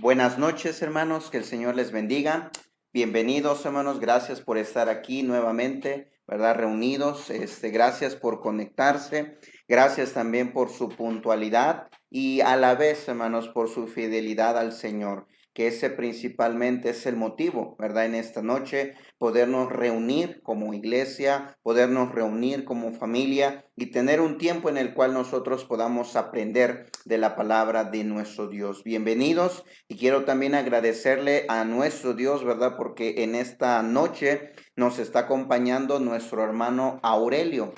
Buenas noches, hermanos, que el Señor les bendiga. Bienvenidos, hermanos, gracias por estar aquí nuevamente, ¿verdad? Reunidos, gracias por conectarse, gracias también por su puntualidad y a la vez, hermanos, por su fidelidad al Señor, que ese principalmente es el motivo, ¿verdad? En esta noche, podernos reunir como iglesia, podernos reunir como familia y tener un tiempo en el cual nosotros podamos aprender de la palabra de nuestro Dios. Bienvenidos. Y quiero también agradecerle a nuestro Dios, ¿verdad? Porque en esta noche nos está acompañando nuestro hermano Aurelio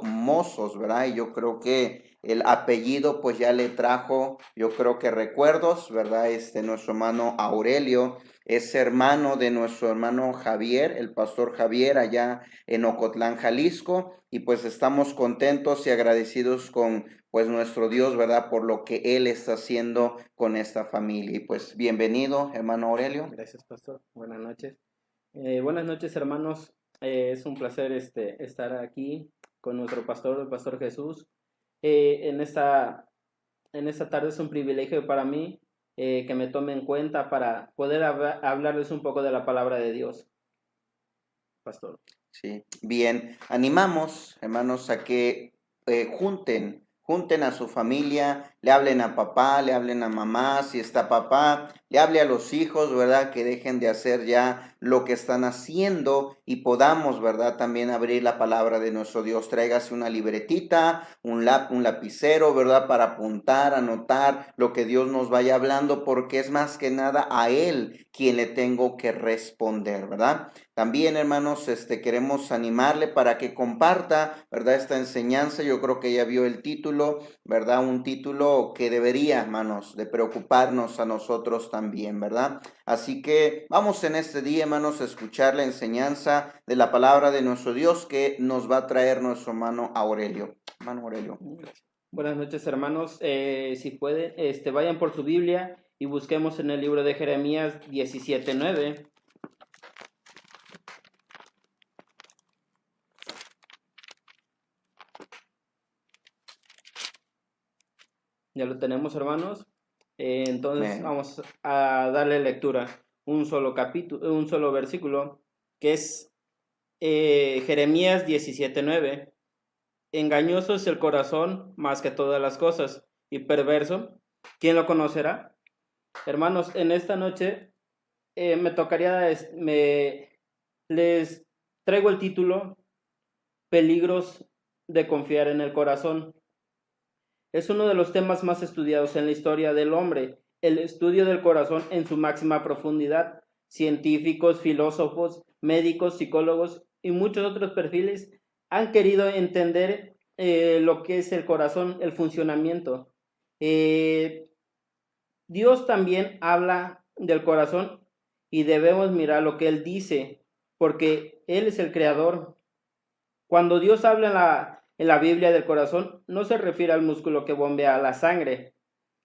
Mozos, ¿verdad? Y yo creo que el apellido pues ya le trajo, yo creo que recuerdos, ¿verdad? Nuestro hermano Aurelio es hermano de nuestro hermano Javier, el pastor Javier, allá en Ocotlán, Jalisco, y pues estamos contentos y agradecidos con pues nuestro Dios, ¿verdad? Por lo que Él está haciendo con esta familia. Y pues bienvenido, hermano Aurelio. Gracias, pastor. Buenas noches. Buenas noches, hermanos. Es un placer estar aquí con nuestro pastor, el pastor Jesús. En esta tarde es un privilegio para mí que me tome en cuenta para poder hablarles un poco de la palabra de Dios, pastor. Sí, bien. Animamos, hermanos, a que junten a su familia, le hablen a papá, le hablen a mamá, si está papá, le hable a los hijos, ¿verdad? Que dejen de hacer ya lo que están haciendo y podamos, ¿verdad? También abrir la palabra de nuestro Dios. Tráigase una libretita, un lapicero, ¿verdad? Para apuntar, anotar lo que Dios nos vaya hablando, porque es más que nada a Él quien le tengo que responder, ¿verdad? También, hermanos, queremos animarle para que comparta, ¿verdad? Esta enseñanza. Yo creo que ya vio el título, ¿verdad? Un título que debería, hermanos, de preocuparnos a nosotros también, ¿verdad? Así que vamos en este día, hermanos, a escuchar la enseñanza de la palabra de nuestro Dios que nos va a traer nuestro hermano Aurelio. Hermano Aurelio. Buenas noches, hermanos. Si pueden, vayan por su Biblia y busquemos en el libro de Jeremías 17:9. Ya lo tenemos, hermanos. Entonces Amén. vamos a darle lectura. Un solo capítulo, un solo versículo, que es Jeremías 17:9. Engañoso es el corazón más que todas las cosas, y perverso, ¿quién lo conocerá? Hermanos, en esta noche me tocaría, les traigo el título, Peligros de confiar en el corazón. Es uno de los temas más estudiados en la historia del hombre, el estudio del corazón en su máxima profundidad. Científicos, filósofos, médicos, psicólogos y muchos otros perfiles han querido entender lo que es el corazón, el funcionamiento. Eh, Dios también habla del corazón y debemos mirar lo que Él dice, porque Él es el creador. Cuando Dios habla en la Biblia del corazón, no se refiere al músculo que bombea la sangre,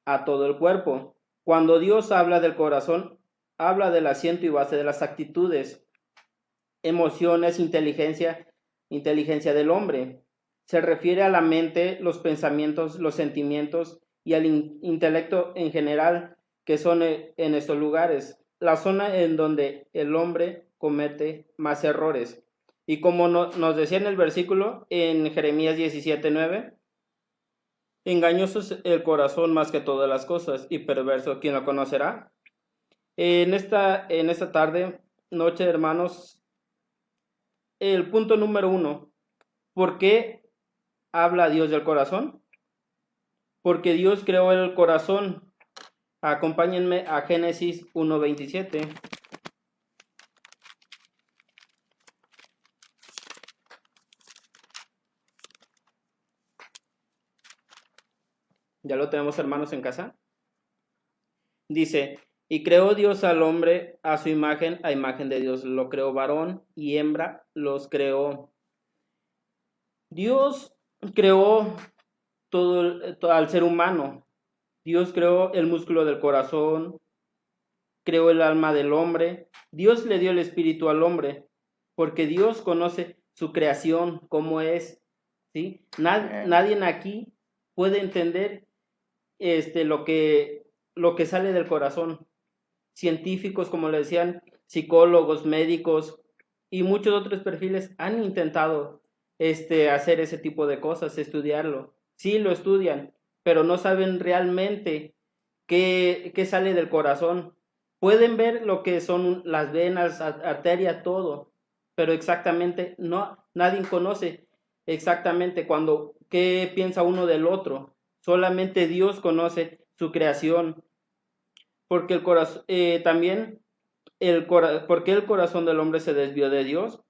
a todo el cuerpo. Cuando Dios habla del corazón, habla del asiento y base de las actitudes, emociones, inteligencia del hombre. Se refiere a la mente, los pensamientos, los sentimientos y al intelecto en general, que son en estos lugares, la zona en donde el hombre comete más errores. Y como nos decía en el versículo, en Jeremías 17:9, engañoso es el corazón más que todas las cosas y perverso, ¿quién lo conocerá? En esta tarde, noche, hermanos, el punto número 1, ¿por qué habla Dios del corazón? Porque Dios creó el corazón. Acompáñenme a Génesis 1:27. ¿Ya lo tenemos, hermanos, en casa? Dice, y creó Dios al hombre a su imagen, a imagen de Dios lo creó, varón y hembra los creó. Dios creó todo al ser humano. Dios creó el músculo del corazón, creó el alma del hombre. Dios le dio el espíritu al hombre, porque Dios conoce su creación, cómo es, ¿sí? Nadie aquí puede entender lo que lo que sale del corazón. Científicos, como le decían, psicólogos, médicos y muchos otros perfiles han intentado hacer ese tipo de cosas, estudiarlo. Sí, lo estudian, pero no saben realmente qué sale del corazón. Pueden ver lo que son las venas, arteria, todo, pero exactamente nadie conoce exactamente qué piensa uno del otro. Solamente Dios conoce su creación, porque el corazón también ¿por qué el corazón del hombre se desvió de Dios?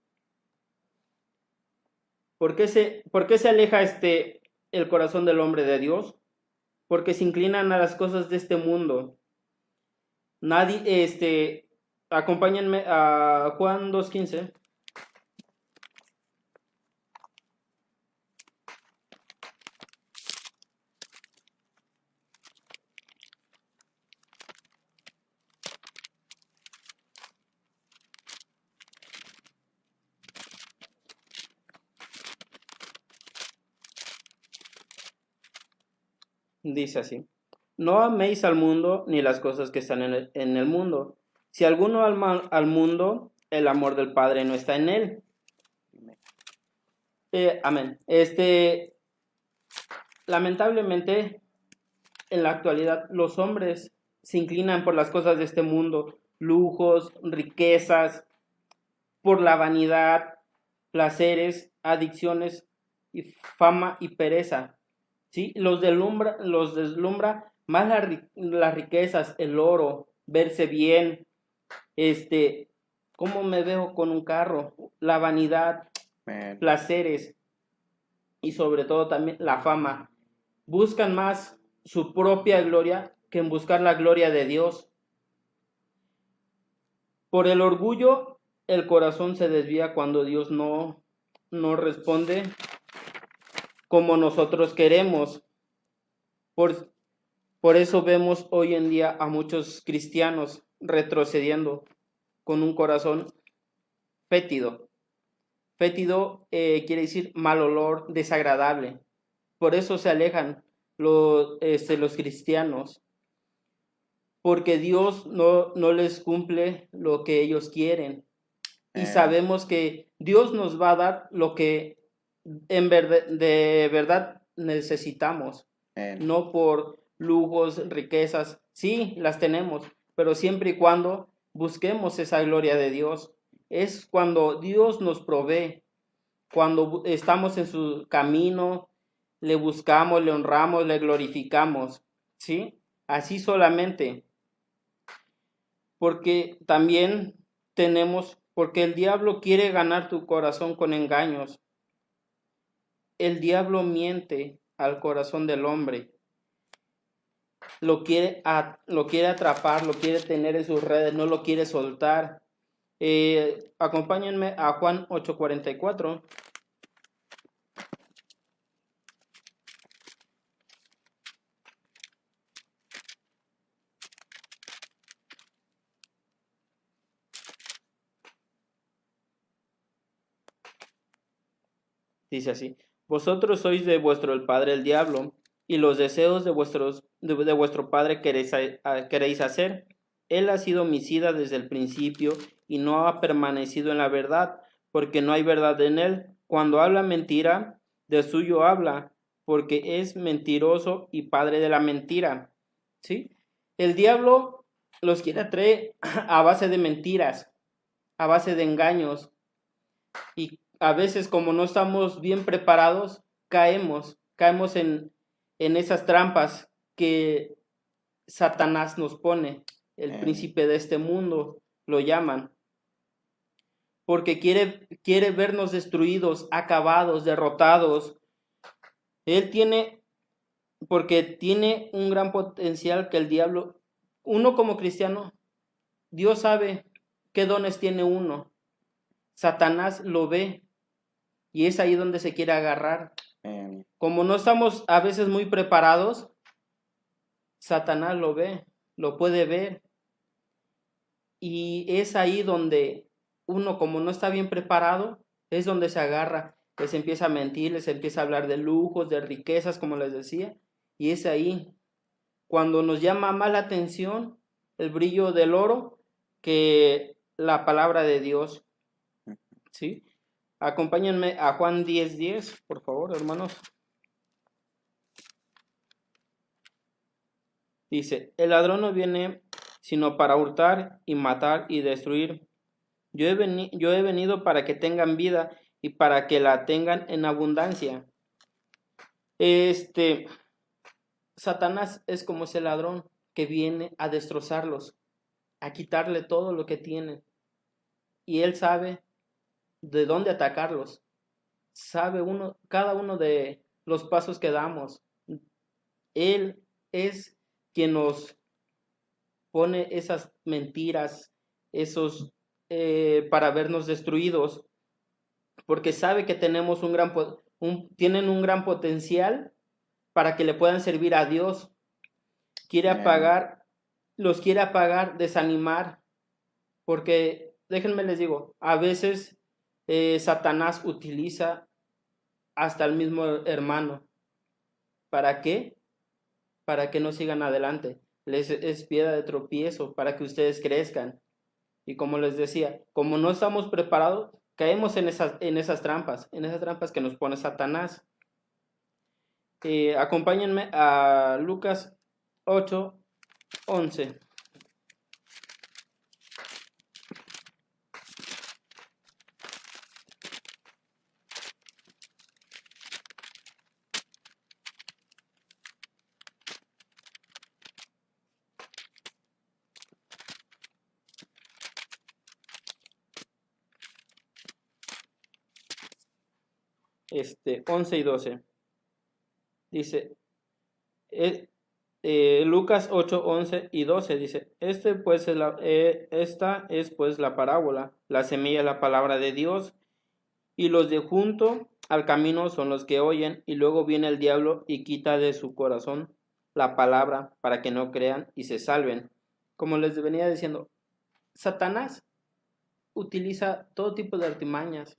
¿Por qué se aleja el corazón del hombre de Dios? Porque se inclinan a las cosas de este mundo. Nadie, acompáñenme a Juan 2:15. Dice así: no améis al mundo ni las cosas que están en el mundo. Si alguno ama al mundo, el amor del Padre no está en él. Amén. Lamentablemente, en la actualidad, los hombres se inclinan por las cosas de este mundo, lujos, riquezas, por la vanidad, placeres, adicciones, y fama y pereza. ¿Sí? Los deslumbra más las riquezas, el oro, verse bien, cómo me veo con un carro, la vanidad, placeres y sobre todo también la fama. Buscan más su propia gloria que en buscar la gloria de Dios. Por el orgullo, el corazón se desvía cuando Dios no responde como nosotros queremos. Por eso vemos hoy en día a muchos cristianos retrocediendo con un corazón fétido. Fétido quiere decir mal olor, desagradable. Por eso se alejan los cristianos, porque Dios no les cumple lo que ellos quieren. Y sabemos que Dios nos va a dar lo que de verdad necesitamos, no por lujos, riquezas. Sí, las tenemos, pero siempre y cuando busquemos esa gloria de Dios. Es cuando Dios nos provee, cuando estamos en su camino, le buscamos, le honramos, le glorificamos, ¿sí? Así solamente, porque también porque el diablo quiere ganar tu corazón con engaños. El diablo miente al corazón del hombre. Lo quiere atrapar, lo quiere tener en sus redes, no lo quiere soltar. Acompáñenme a Juan 8:44. Dice así: vosotros sois de vuestro el padre el diablo, y los deseos de vuestro padre queréis hacer. Él ha sido homicida desde el principio y no ha permanecido en la verdad, porque no hay verdad en él. Cuando habla mentira, de suyo habla, porque es mentiroso y padre de la mentira. ¿Sí? El diablo los quiere atraer a base de mentiras, a base de engaños, y a veces, como no estamos bien preparados, caemos en esas trampas que Satanás nos pone, el príncipe de este mundo, lo llaman, porque quiere vernos destruidos, acabados, derrotados. Porque tiene un gran potencial que el diablo, uno como cristiano, Dios sabe qué dones tiene uno. Satanás lo ve y es ahí donde se quiere agarrar. Como no estamos a veces muy preparados, Satanás lo ve, lo puede ver. Y es ahí donde uno, como no está bien preparado, es donde se agarra, les empieza a mentir, les empieza a hablar de lujos, de riquezas, como les decía, y es ahí cuando nos llama más la atención el brillo del oro que la palabra de Dios. ¿Sí? Acompáñenme a Juan 10:10, por favor, hermanos. Dice, el ladrón no viene sino para hurtar y matar y destruir. Yo he venido para que tengan vida y para que la tengan en abundancia. Satanás es como ese ladrón que viene a destrozarlos, a quitarle todo lo que tienen. Y él sabe de dónde atacarlos. Sabe cada uno de los pasos que damos. Él es quien nos pone esas mentiras, esos para vernos destruidos, porque sabe que tenemos tienen un gran potencial para que le puedan servir a Dios. Los quiere apagar, desanimar, porque déjenme les digo, a veces Satanás utiliza hasta el mismo hermano. ¿Para qué? Para que no sigan adelante. Les es piedra de tropiezo para que ustedes crezcan. Y como les decía, como no estamos preparados, caemos en esas trampas que nos pone Satanás. Acompáñenme a Lucas 8:11. este, 11 y 12. Dice, Lucas 8, 11 y 12 dice, esta es pues la parábola, la semilla es la palabra de Dios, y los de junto al camino son los que oyen, y luego viene el diablo y quita de su corazón la palabra para que no crean y se salven. Como les venía diciendo, Satanás utiliza todo tipo de artimañas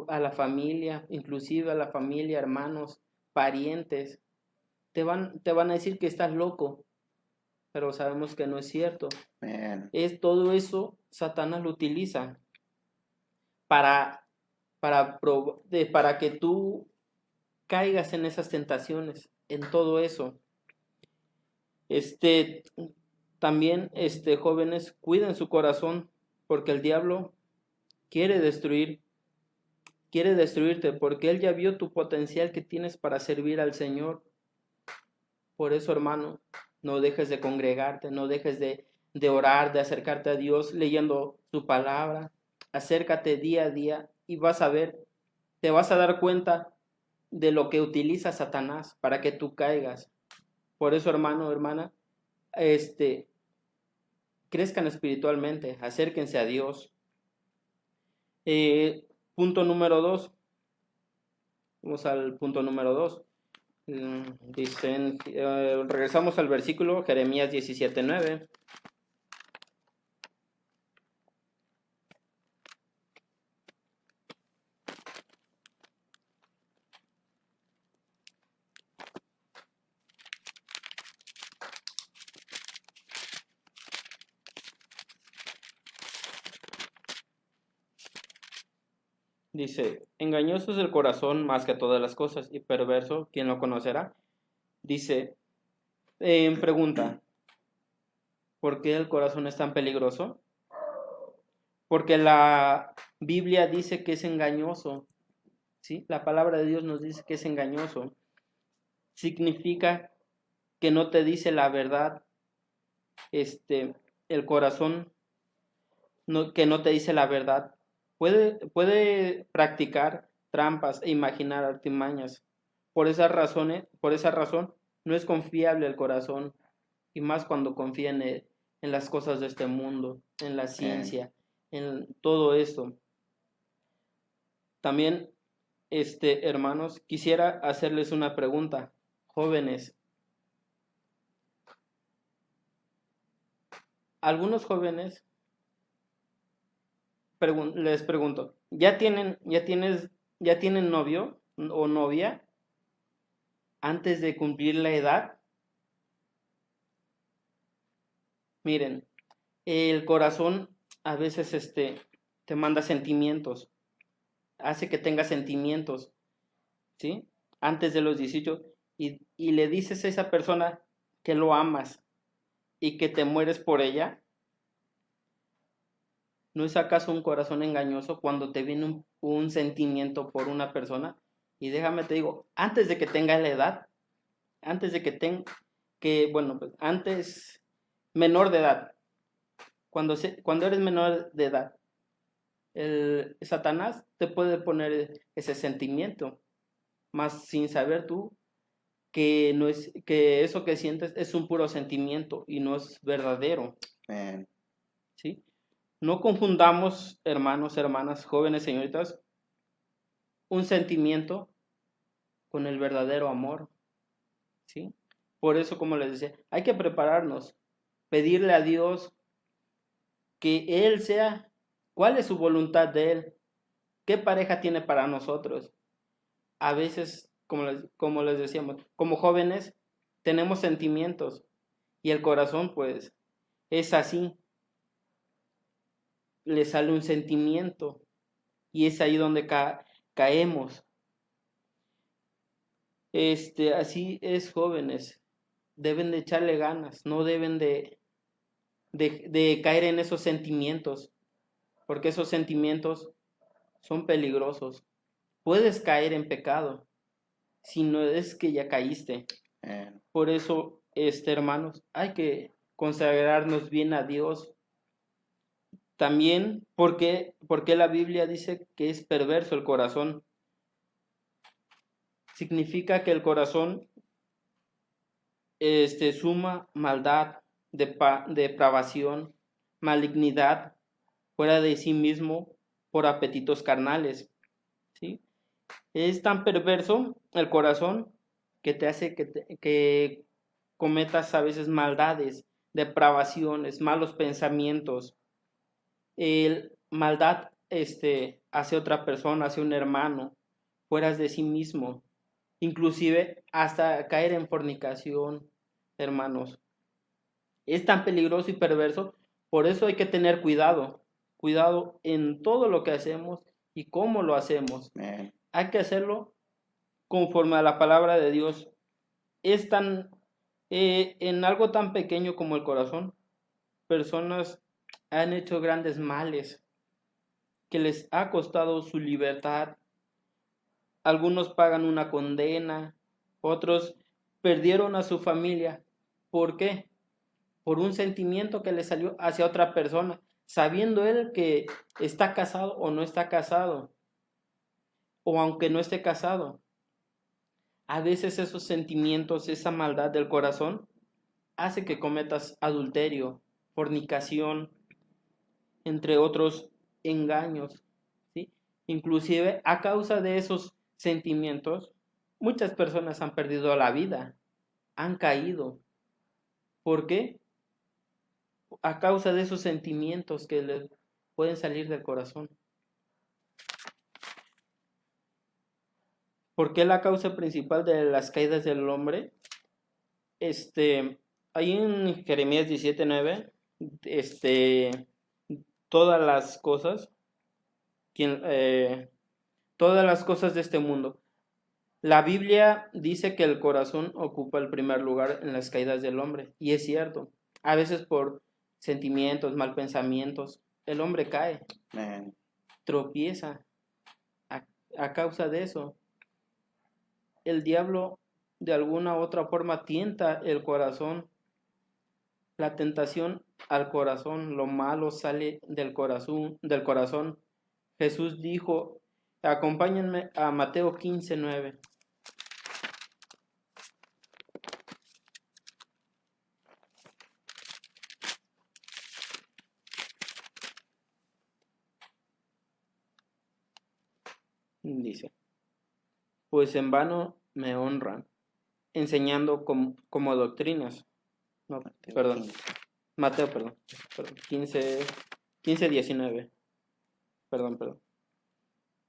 a la familia, inclusive a la familia, hermanos, parientes. Te van a decir que estás loco, pero sabemos que no es cierto. Es todo eso, Satanás lo utiliza para que tú caigas en esas tentaciones, en todo eso. También, jóvenes, cuiden su corazón, porque el diablo quiere destruirte, porque él ya vio tu potencial que tienes para servir al Señor. Por eso, hermano, no dejes de congregarte, no dejes de orar, de acercarte a Dios leyendo su palabra. Acércate día a día y te vas a dar cuenta de lo que utiliza Satanás para que tú caigas. Por eso, hermano, hermana, crezcan espiritualmente, acérquense a Dios. Punto número 2. Vamos al punto número 2. Dicen, regresamos al versículo Jeremías 17:9. Dice, engañoso es el corazón más que todas las cosas y perverso, ¿quién lo conocerá? Dice, pregunta, ¿por qué el corazón es tan peligroso? Porque la Biblia dice que es engañoso, ¿sí? La palabra de Dios nos dice que es engañoso. Significa que no te dice la verdad, el corazón que no te dice la verdad. Puede practicar trampas e imaginar artimañas. Por esa razón, no es confiable el corazón, y más cuando confía en las cosas de este mundo, en la ciencia, en todo esto. También, hermanos, quisiera hacerles una pregunta, jóvenes. Algunos jóvenes, les pregunto, ¿ya tienen novio o novia antes de cumplir la edad? Miren, el corazón a veces te manda sentimientos, hace que tengas sentimientos, ¿sí? Antes de los 18 y le dices a esa persona que lo amas y que te mueres por ella. ¿No es acaso un corazón engañoso cuando te viene un sentimiento por una persona? Y déjame te digo, antes de que tenga la edad, antes de que tenga, bueno, pues antes, menor de edad, cuando eres menor de edad, el Satanás te puede poner ese sentimiento, más sin saber tú que no es, que eso que sientes es un puro sentimiento y no es verdadero, Amén. ¿sí? No confundamos, hermanos, hermanas, jóvenes, señoritas, un sentimiento con el verdadero amor, ¿sí? Por eso, como les decía, hay que prepararnos, pedirle a Dios que Él sea, cuál es su voluntad de Él, qué pareja tiene para nosotros. A veces, como les decíamos, como jóvenes tenemos sentimientos y el corazón pues es así, le sale un sentimiento y es ahí donde caemos. Así es, jóvenes, deben de echarle ganas, no deben de caer en esos sentimientos, porque esos sentimientos son peligrosos. Puedes caer en pecado si no es que ya caíste. Amén. Por eso, hermanos, hay que consagrarnos bien a Dios. También, porque la Biblia dice que es perverso el corazón. Significa que el corazón suma maldad, depravación, malignidad, fuera de sí mismo por apetitos carnales, ¿sí? Es tan perverso el corazón que te hace que cometas a veces maldades, depravaciones, malos pensamientos, maldad hacia otra persona, hacia un hermano, fuera de sí mismo, inclusive hasta caer en fornicación, hermanos. Es tan peligroso y perverso, por eso hay que tener cuidado en todo lo que hacemos y cómo lo hacemos. Amén. Hay que hacerlo conforme a la palabra de Dios. Es tan, en algo tan pequeño como el corazón, personas han hecho grandes males que les ha costado su libertad. Algunos pagan una condena, otros perdieron a su familia. ¿Por qué? Por un sentimiento que le salió hacia otra persona, sabiendo él que está casado o no está casado, o aunque no esté casado. A veces esos sentimientos, esa maldad del corazón, hace que cometas adulterio, fornicación, entre otros engaños, ¿sí? Inclusive a causa de esos sentimientos, muchas personas han perdido la vida, han caído. ¿Por qué? A causa de esos sentimientos que les pueden salir del corazón. ¿Por qué la causa principal de las caídas del hombre? Ahí en Jeremías 17:9, todas las cosas, todas las cosas de este mundo. La Biblia dice que el corazón ocupa el primer lugar en las caídas del hombre, y es cierto. A veces por sentimientos, mal pensamientos, el hombre cae, Amén. tropieza a causa de eso. El diablo de alguna u otra forma tienta el corazón. La tentación al corazón, lo malo sale del corazón. Jesús dijo, acompáñenme a Mateo 15:9. Dice, pues en vano me honran, enseñando como doctrinas. No, Mateo perdón. 15. Mateo, perdón. 15:19. Perdón.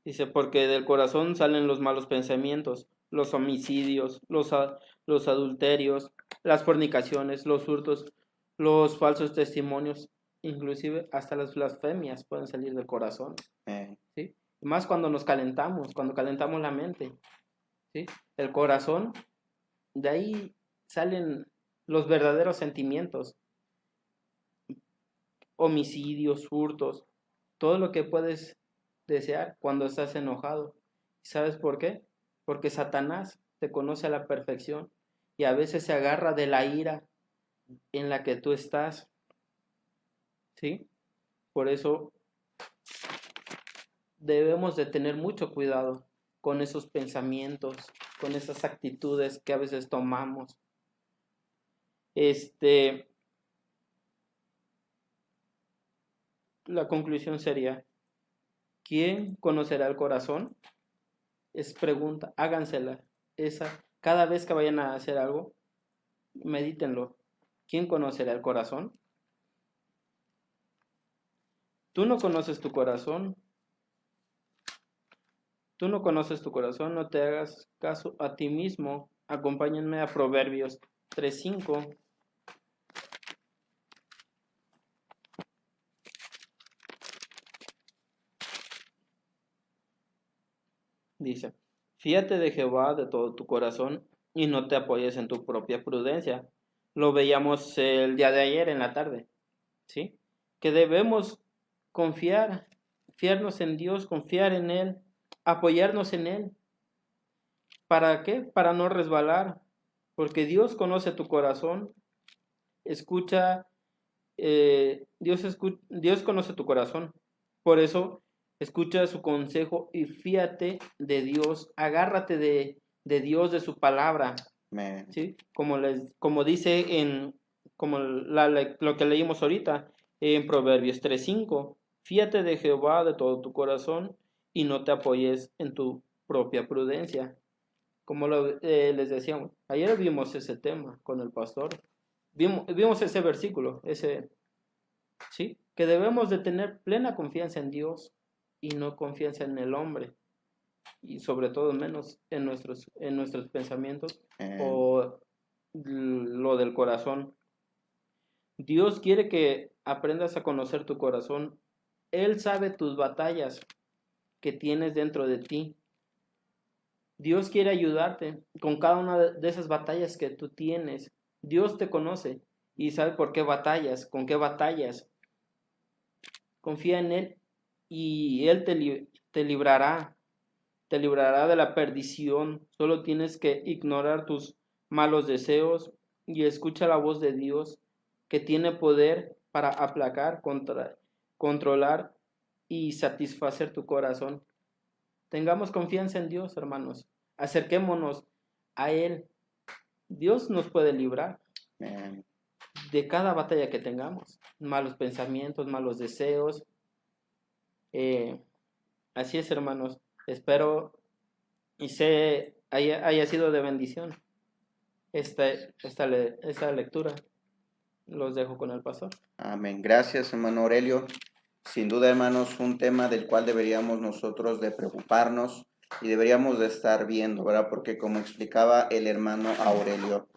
Dice, porque del corazón salen los malos pensamientos, los homicidios, los adulterios, las fornicaciones, los hurtos, Los falsos testimonios, inclusive hasta las blasfemias pueden salir del corazón, ¿sí? Más cuando nos calentamos, cuando calentamos la mente, ¿sí? El corazón, de ahí salen los verdaderos sentimientos, homicidios, hurtos, todo lo que puedes desear cuando estás enojado. ¿Sabes por qué? Porque Satanás te conoce a la perfección y a veces se agarra de la ira en la que tú estás, ¿sí? Por eso debemos de tener mucho cuidado con esos pensamientos, con esas actitudes que a veces tomamos. La conclusión sería, ¿quién conocerá el corazón? Es pregunta, hágansela. Cada vez que vayan a hacer algo, medítenlo. ¿Quién conocerá el corazón? Tú no conoces tu corazón. Tú no conoces tu corazón, no te hagas caso a ti mismo. Acompáñenme a Proverbios 3:5. Dice, fíate de Jehová de todo tu corazón y no te apoyes en tu propia prudencia. Lo veíamos el día de ayer en la tarde, ¿sí? Que debemos fiarnos en Dios, confiar en Él, apoyarnos en Él. ¿Para qué? Para no resbalar, porque Dios conoce tu corazón, escucha, Dios conoce tu corazón, por eso escucha su consejo y fíate de Dios, agárrate de Dios, de su palabra, ¿sí? Como dice lo que leímmo ahorita en Proverbios 3:5, fíate de Jehová de todo tu corazón y no te apoyes en tu propia prudencia. Como les decíamos, ayer vimos ese tema con el pastor, vimos ese versículo, ¿sí? Que debemos de tener plena confianza en Dios y no confianza en el hombre, y sobre todo menos en nuestros pensamientos o lo del corazón. Dios quiere que aprendas a conocer tu corazón. Él sabe tus batallas que tienes dentro de ti. Dios quiere ayudarte con cada una de esas batallas que tú tienes. Dios te conoce y sabe por qué batallas, con qué batallas. Confía en Él y Él te librará de la perdición. Solo tienes que ignorar tus malos deseos y escucha la voz de Dios que tiene poder para aplacar, controlar y satisfacer tu corazón. Tengamos confianza en Dios, hermanos. Acerquémonos a Él. Dios nos puede librar de cada batalla que tengamos. Malos pensamientos, malos deseos. Así es, hermanos. Espero y haya sido de bendición esta lectura. Los dejo con el pastor. Amén. Gracias, hermano Aurelio. Sin duda, hermanos, un tema del cual deberíamos nosotros de preocuparnos y deberíamos de estar viendo, ¿verdad? Porque como explicaba el hermano Aurelio,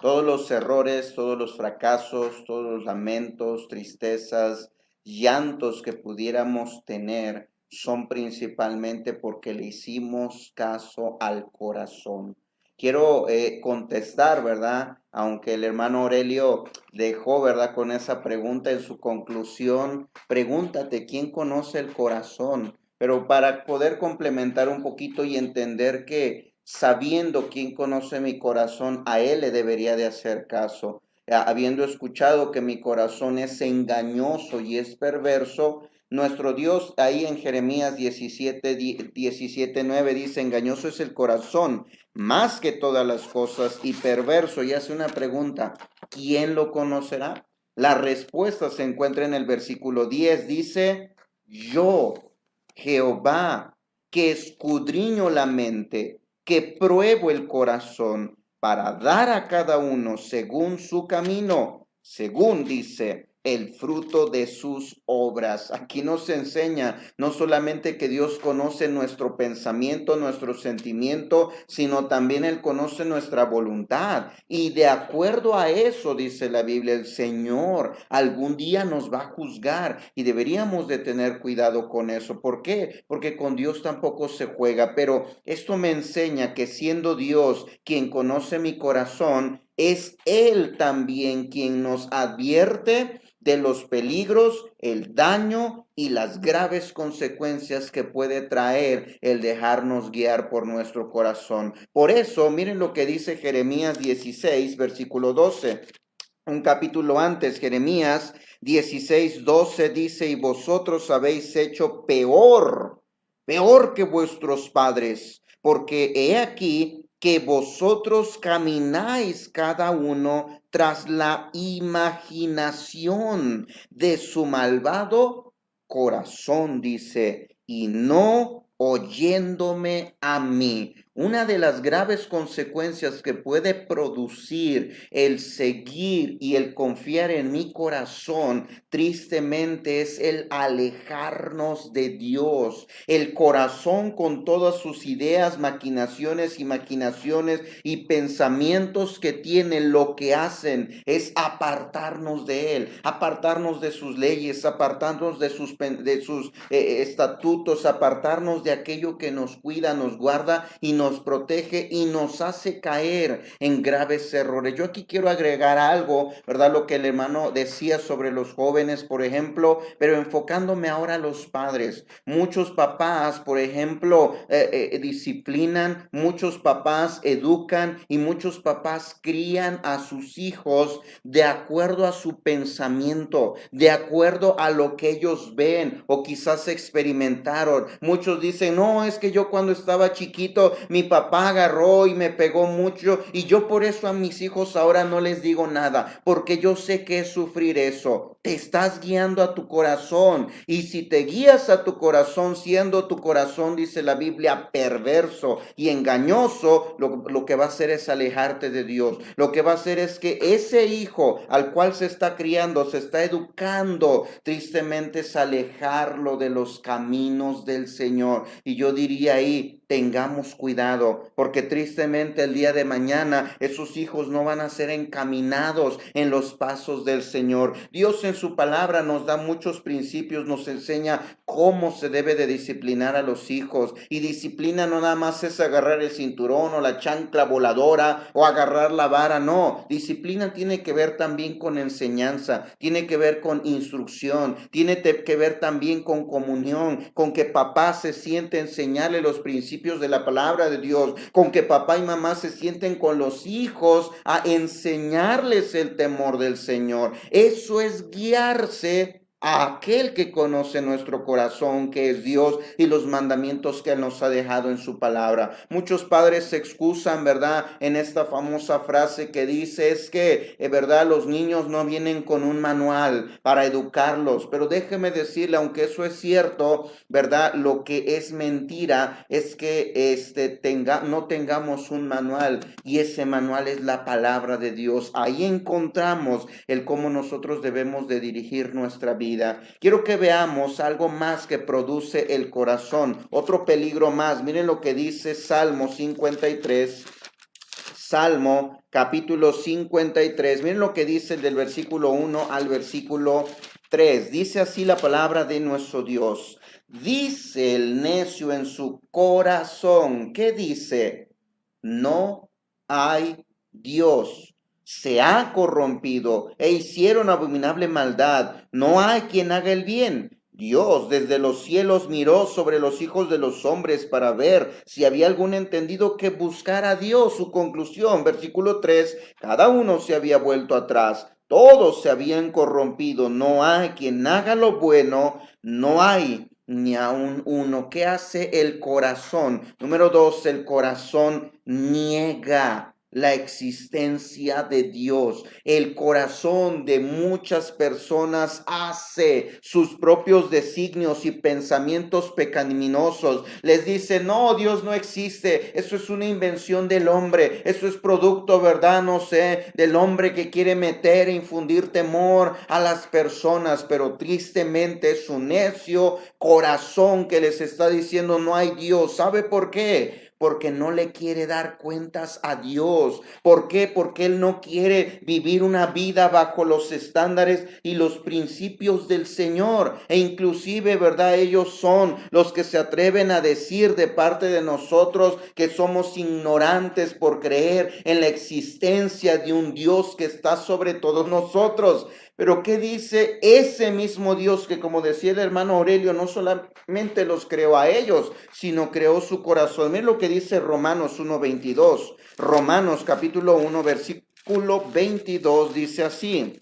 todos los errores, todos los fracasos, todos los lamentos, tristezas, llantos que pudiéramos tener son principalmente porque le hicimos caso al corazón. Quiero contestar, ¿verdad? Aunque el hermano Aurelio dejó, ¿verdad? Con esa pregunta en su conclusión, pregúntate, ¿quién conoce el corazón? Pero para poder complementar un poquito y entender que sabiendo quién conoce mi corazón, a él le debería de hacer caso. Habiendo escuchado que mi corazón es engañoso y es perverso, nuestro Dios ahí en Jeremías 17:9 dice, engañoso es el corazón más que todas las cosas y perverso. Y hace una pregunta, ¿quién lo conocerá? La respuesta se encuentra en el versículo 10, dice, yo, Jehová, que escudriño la mente, que pruebo el corazón para dar a cada uno según su camino, según dice el fruto de sus obras. Aquí nos enseña no solamente que Dios conoce nuestro pensamiento, nuestro sentimiento, sino también Él conoce nuestra voluntad. Y de acuerdo a eso, dice la Biblia, el Señor algún día nos va a juzgar y deberíamos de tener cuidado con eso. ¿Por qué? Porque con Dios tampoco se juega. Pero esto me enseña que siendo Dios quien conoce mi corazón, es Él también quien nos advierte de los peligros, el daño y las graves consecuencias que puede traer el dejarnos guiar por nuestro corazón. Por eso, miren lo que dice Jeremías 16, versículo 12. Un capítulo antes, Jeremías 16:12 dice, y vosotros habéis hecho peor que vuestros padres, porque he aquí que vosotros camináis cada uno tras la imaginación de su malvado corazón, dice, y no oyéndome a mí. Una de las graves consecuencias que puede producir el seguir y el confiar en mi corazón, tristemente, es el alejarnos de Dios. El corazón con todas sus ideas, maquinaciones, imaginaciones y pensamientos que tienen, lo que hacen es apartarnos de Él, apartarnos de sus leyes, apartarnos de sus estatutos, apartarnos de aquello que nos cuida, nos guarda y nos protege y nos hace caer en graves errores. Yo aquí quiero agregar algo, ¿verdad? Lo que el hermano decía sobre los jóvenes, por ejemplo, pero enfocándome ahora a los padres. Muchos papás, por ejemplo, disciplinan, muchos papás educan y muchos papás crían a sus hijos de acuerdo a su pensamiento, de acuerdo a lo que ellos ven o quizás experimentaron. Muchos dicen, no, es que yo cuando estaba chiquito, mi papá agarró y me pegó mucho y yo por eso a mis hijos ahora no les digo nada, porque yo sé que es sufrir eso. Te estás guiando a tu corazón y si te guías a tu corazón, siendo tu corazón, dice la Biblia, perverso y engañoso, lo que va a hacer es alejarte de Dios. Lo que va a hacer es que ese hijo al cual se está criando, se está educando, tristemente es alejarlo de los caminos del Señor. Y yo diría ahí, tengamos cuidado, porque tristemente el día de mañana esos hijos no van a ser encaminados en los pasos del Señor. Dios en su palabra nos da muchos principios, nos enseña cómo se debe de disciplinar a los hijos. Y disciplina no nada más es agarrar el cinturón o la chancla voladora o agarrar la vara, no. Disciplina tiene que ver también con enseñanza, tiene que ver con instrucción, tiene que ver también con comunión, con que papá se siente a enseñarle los principios de la palabra de Dios, con que papá y mamá se sienten con los hijos a enseñarles el temor del Señor. Eso es guiarse a aquel que conoce nuestro corazón, que es Dios, y los mandamientos que Él nos ha dejado en su palabra. Muchos padres se excusan, ¿verdad?, en esta famosa frase que dice, es que, ¿verdad?, los niños no vienen con un manual para educarlos, pero déjeme decirle, aunque eso es cierto, ¿verdad?, lo que es mentira es que no tengamos un manual, y ese manual es la palabra de Dios. Ahí encontramos el cómo nosotros debemos de dirigir nuestra vida. Quiero que veamos algo más que produce el corazón, otro peligro más. Miren lo que dice Salmo 53, Salmo capítulo 53. Miren lo que dice del versículo 1 al versículo 3. Dice así la palabra de nuestro Dios. Dice el necio en su corazón. ¿Qué dice? No hay Dios. Se ha corrompido e hicieron abominable maldad. No hay quien haga el bien. Dios desde los cielos miró sobre los hijos de los hombres para ver si había algún entendido que buscara a Dios. Su conclusión, versículo 3, cada uno se había vuelto atrás. Todos se habían corrompido. No hay quien haga lo bueno. No hay ni aun uno. ¿Qué hace el corazón? Número 2, el corazón niega la existencia de Dios. El corazón de muchas personas hace sus propios designios y pensamientos pecaminosos. Les dice, no, Dios no existe. Eso es una invención del hombre. Eso es producto, ¿verdad? No sé, del hombre que quiere meter e infundir temor a las personas. Pero tristemente es un necio corazón que les está diciendo, no hay Dios. ¿Sabe por qué? Porque no le quiere dar cuentas a Dios. ¿Por qué? Porque Él no quiere vivir una vida bajo los estándares y los principios del Señor. E inclusive, ¿verdad? Ellos son los que se atreven a decir de parte de nosotros que somos ignorantes por creer en la existencia de un Dios que está sobre todos nosotros. Pero ¿qué dice ese mismo Dios que, como decía el hermano Aurelio, no solamente los creó a ellos, sino creó su corazón? Miren lo que dice Romanos 1:22. Romanos capítulo 1, versículo 22 dice así.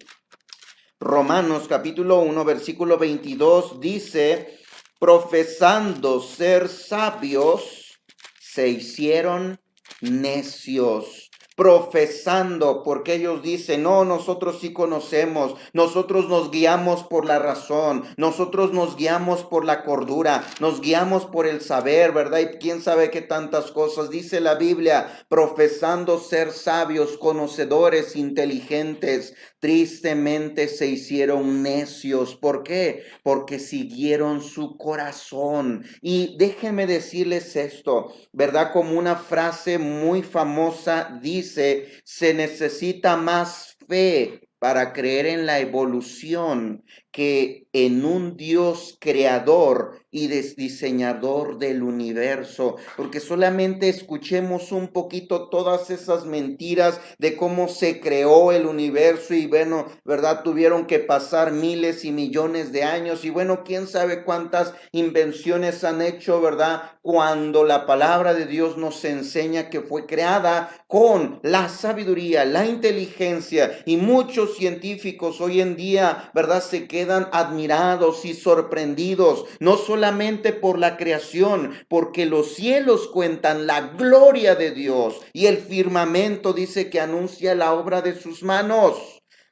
Romanos capítulo 1, versículo 22 dice, profesando ser sabios, se hicieron necios. Profesando, porque ellos dicen, no, nosotros sí conocemos, nosotros nos guiamos por la razón, nosotros nos guiamos por la cordura, nos guiamos por el saber, ¿verdad? Y quién sabe qué tantas cosas dice la Biblia, profesando ser sabios, conocedores, inteligentes, tristemente se hicieron necios. ¿Por qué? Porque siguieron su corazón. Y déjenme decirles esto, ¿verdad? Como una frase muy famosa dice, se necesita más fe para creer en la evolución que en un Dios creador y diseñador del universo, porque solamente escuchemos un poquito todas esas mentiras de cómo se creó el universo y bueno, ¿verdad? Tuvieron que pasar miles y millones de años y bueno, quién sabe cuántas invenciones han hecho, ¿verdad? Cuando la palabra de Dios nos enseña que fue creada con la sabiduría, la inteligencia y muchos científicos hoy en día, ¿verdad? Se quedan admirados y sorprendidos, no solamente por la creación, porque los cielos cuentan la gloria de Dios y el firmamento dice que anuncia la obra de sus manos.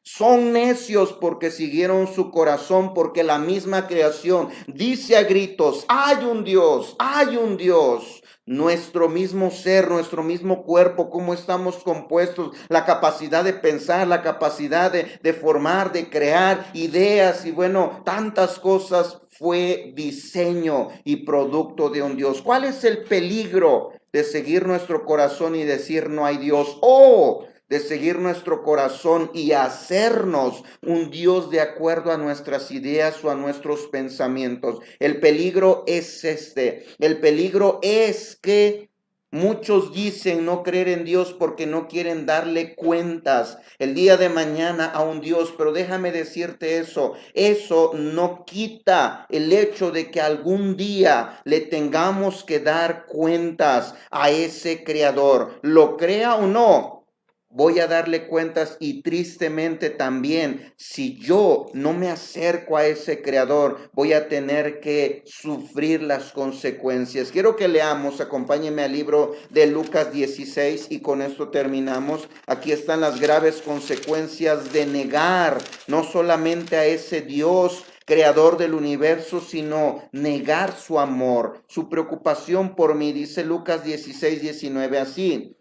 Son necios porque siguieron su corazón, porque la misma creación dice a gritos, hay un Dios, hay un Dios. Nuestro mismo ser, nuestro mismo cuerpo, cómo estamos compuestos, la capacidad de pensar, la capacidad de formar, de crear ideas y bueno, tantas cosas fue diseño y producto de un Dios. ¿Cuál es el peligro de seguir nuestro corazón y decir no hay Dios? ¡Oh! De seguir nuestro corazón y hacernos un Dios de acuerdo a nuestras ideas o a nuestros pensamientos. El peligro es este. El peligro es que muchos dicen no creer en Dios porque no quieren darle cuentas el día de mañana a un Dios, pero déjame decirte eso no quita el hecho de que algún día le tengamos que dar cuentas a ese creador, lo crea o no. Voy a darle cuentas y tristemente también, si yo no me acerco a ese creador, voy a tener que sufrir las consecuencias. Quiero que leamos, acompáñenme al libro de Lucas 16 y con esto terminamos. Aquí están las graves consecuencias de negar no solamente a ese Dios creador del universo, sino negar su amor, su preocupación por mí. Dice Lucas 16:19 así.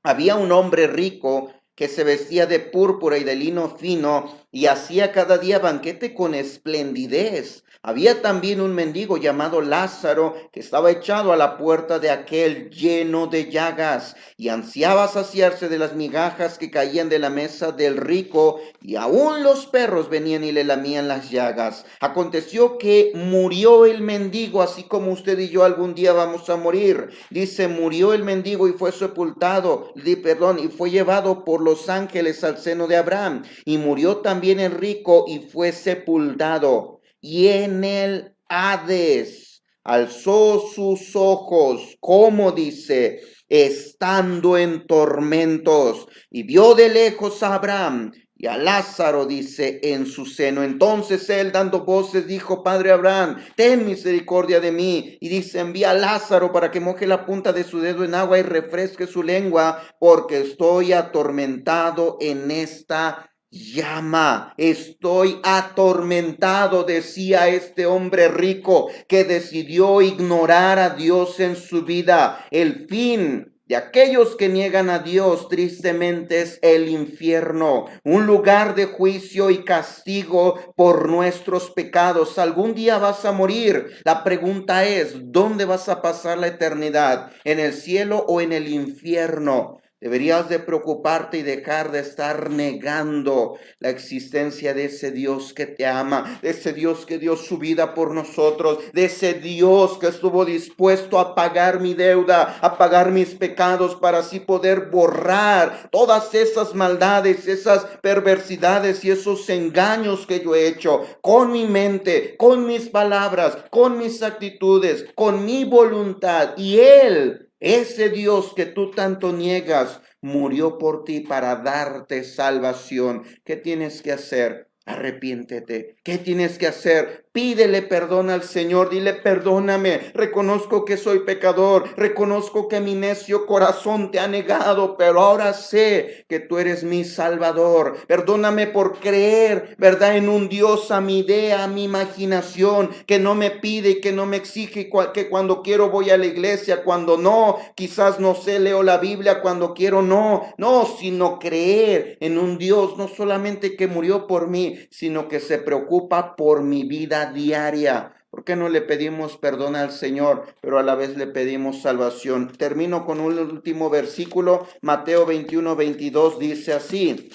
Había un hombre rico que se vestía de púrpura y de lino fino y hacía cada día banquete con esplendidez. Había también un mendigo llamado Lázaro que estaba echado a la puerta de aquel lleno de llagas y ansiaba saciarse de las migajas que caían de la mesa del rico y aún los perros venían y le lamían las llagas. Aconteció que murió el mendigo, así como usted y yo algún día vamos a morir. Dice, murió el mendigo y fue sepultado, y fue llevado por los ángeles al seno de Abraham. Y murió también el rico y fue sepultado. Y en el Hades alzó sus ojos, como dice, estando en tormentos, y vio de lejos a Abraham y a Lázaro, dice, en su seno. Entonces él, dando voces, dijo: Padre Abraham, ten misericordia de mí. Y dice: envía a Lázaro para que moje la punta de su dedo en agua y refresque su lengua, porque estoy atormentado en esta llama. Estoy atormentado, decía este hombre rico que decidió ignorar a Dios en su vida. El fin de aquellos que niegan a Dios, tristemente, es el infierno, un lugar de juicio y castigo por nuestros pecados. Algún día vas a morir. La pregunta es: ¿dónde vas a pasar la eternidad? ¿En el cielo o en el infierno? Deberías de preocuparte y dejar de estar negando la existencia de ese Dios que te ama, de ese Dios que dio su vida por nosotros, de ese Dios que estuvo dispuesto a pagar mi deuda, a pagar mis pecados, para así poder borrar todas esas maldades, esas perversidades y esos engaños que yo he hecho con mi mente, con mis palabras, con mis actitudes, con mi voluntad. Y Él, ese Dios que tú tanto niegas, murió por ti para darte salvación. ¿Qué tienes que hacer? Arrepiéntete. ¿Qué tienes que hacer? Pídele perdón al Señor. Dile: perdóname. Reconozco que soy pecador. Reconozco que mi necio corazón te ha negado, pero ahora sé que tú eres mi Salvador. Perdóname por creer, ¿verdad?, en un Dios a mi idea, a mi imaginación, que no me pide y que no me exige, que cuando quiero voy a la iglesia, cuando no, quizás no sé, leo la Biblia, cuando quiero no, sino creer en un Dios no solamente que murió por mí, sino que se preocupa por mi vida diaria. ¿Por qué no le pedimos perdón al Señor, pero a la vez le pedimos salvación? Termino con un último versículo. Mateo 21:22 dice así.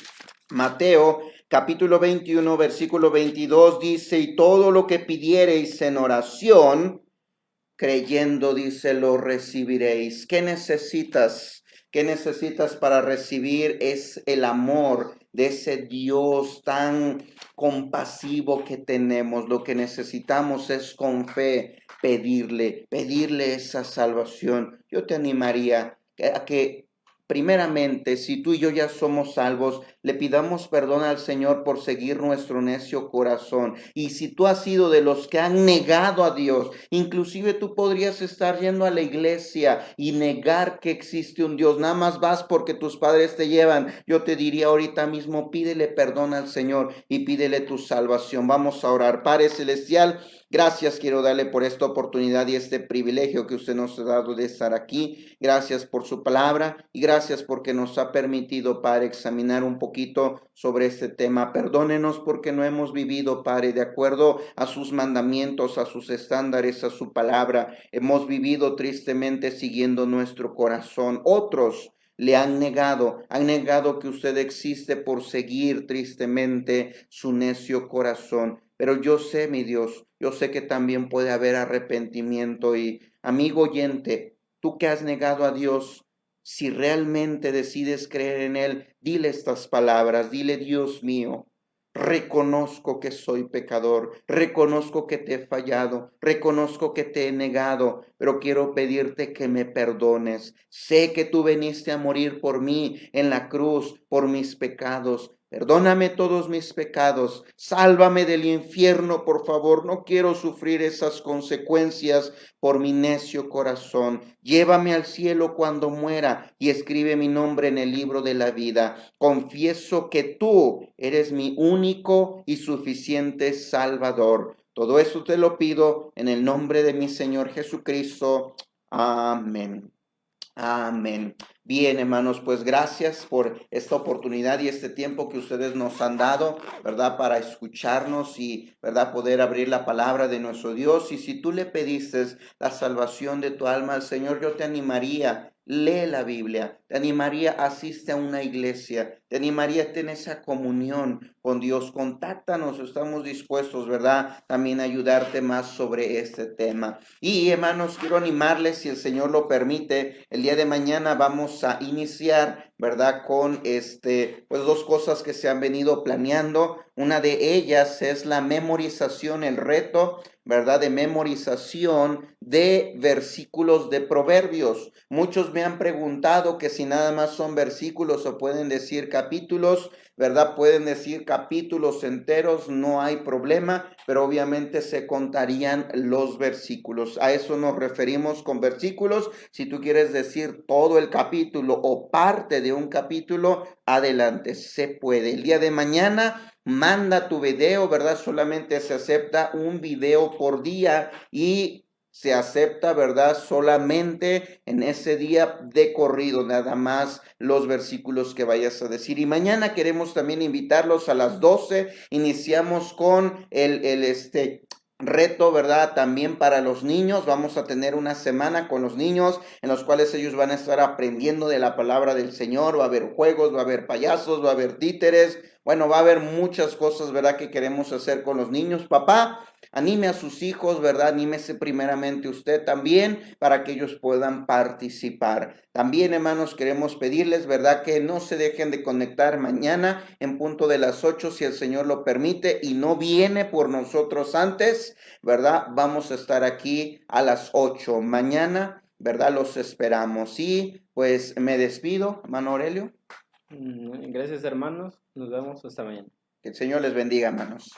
Mateo capítulo 21, versículo 22 dice: y todo lo que pidiereis en oración, creyendo, dice, lo recibiréis. ¿Qué necesitas? ¿Qué necesitas para recibir? Es el amor de ese Dios tan compasivo que tenemos. Lo que necesitamos es, con fe, pedirle esa salvación. Yo te animaría a que, primeramente, si tú y yo ya somos salvos, le pidamos perdón al Señor por seguir nuestro necio corazón. Y si tú has sido de los que han negado a Dios, inclusive tú podrías estar yendo a la iglesia y negar que existe un Dios. Nada más vas porque tus padres te llevan. Yo te diría ahorita mismo: pídele perdón al Señor y pídele tu salvación. Vamos a orar. Padre Celestial, gracias quiero darle por esta oportunidad y este privilegio que usted nos ha dado de estar aquí. Gracias por su palabra y gracias porque nos ha permitido, Padre, examinar un poquito sobre este tema. Perdónenos porque no hemos vivido, Padre, de acuerdo a sus mandamientos, a sus estándares, a su palabra. Hemos vivido tristemente siguiendo nuestro corazón. Otros le han negado que usted existe por seguir tristemente su necio corazón. Pero yo sé, mi Dios, yo sé que también puede haber arrepentimiento. Y, amigo oyente, tú que has negado a Dios, si realmente decides creer en Él, dile estas palabras. Dile: Dios mío, reconozco que soy pecador, reconozco que te he fallado, reconozco que te he negado, pero quiero pedirte que me perdones. Sé que tú viniste a morir por mí en la cruz, por mis pecados. Perdóname todos mis pecados, sálvame del infierno, por favor. No quiero sufrir esas consecuencias por mi necio corazón. Llévame al cielo cuando muera y escribe mi nombre en el libro de la vida. Confieso que tú eres mi único y suficiente Salvador. Todo eso te lo pido en el nombre de mi Señor Jesucristo. Amén. Amén. Bien, hermanos, pues gracias por esta oportunidad y este tiempo que ustedes nos han dado, ¿verdad?, para escucharnos y, ¿verdad?, poder abrir la palabra de nuestro Dios. Y si tú le pediste la salvación de tu alma al Señor, yo te animaría: lee la Biblia, te animaría: asiste a una iglesia, te animaría a tener esa comunión con Dios. Contáctanos, estamos dispuestos, ¿verdad?, también a ayudarte más sobre este tema. Y, hermanos, quiero animarles, si el Señor lo permite, el día de mañana vamos a iniciar, ¿verdad?, con pues dos cosas que se han venido planeando. Una de ellas es la memorización, el reto, ¿verdad?, de memorización de versículos de Proverbios. Muchos me han preguntado que si nada más son versículos o pueden decir capítulos, ¿verdad? Pueden decir capítulos enteros, no hay problema, pero obviamente se contarían los versículos. A eso nos referimos con versículos. Si tú quieres decir todo el capítulo o parte de un capítulo, adelante, se puede. El día de mañana manda tu video, ¿verdad? Solamente se acepta un video por día y se acepta, ¿verdad? Solamente en ese día de corrido, nada más los versículos que vayas a decir. Y mañana queremos también invitarlos a las 12. Iniciamos con el reto, ¿verdad? También para los niños. Vamos a tener una semana con los niños en los cuales ellos van a estar aprendiendo de la palabra del Señor. Va a haber juegos, va a haber payasos, va a haber títeres. Bueno, va a haber muchas cosas, ¿verdad? Que queremos hacer con los niños. Papá, anime a sus hijos, ¿verdad? Anímese primeramente usted también para que ellos puedan participar. También, hermanos, queremos pedirles, ¿verdad? Que no se dejen de conectar mañana en punto de las 8, si el Señor lo permite y no viene por nosotros antes, ¿verdad? Vamos a estar aquí a las 8 mañana, ¿verdad? Los esperamos. Y pues me despido, hermano Aurelio. Gracias, hermanos. Nos vemos hasta mañana. Que el Señor les bendiga, hermanos.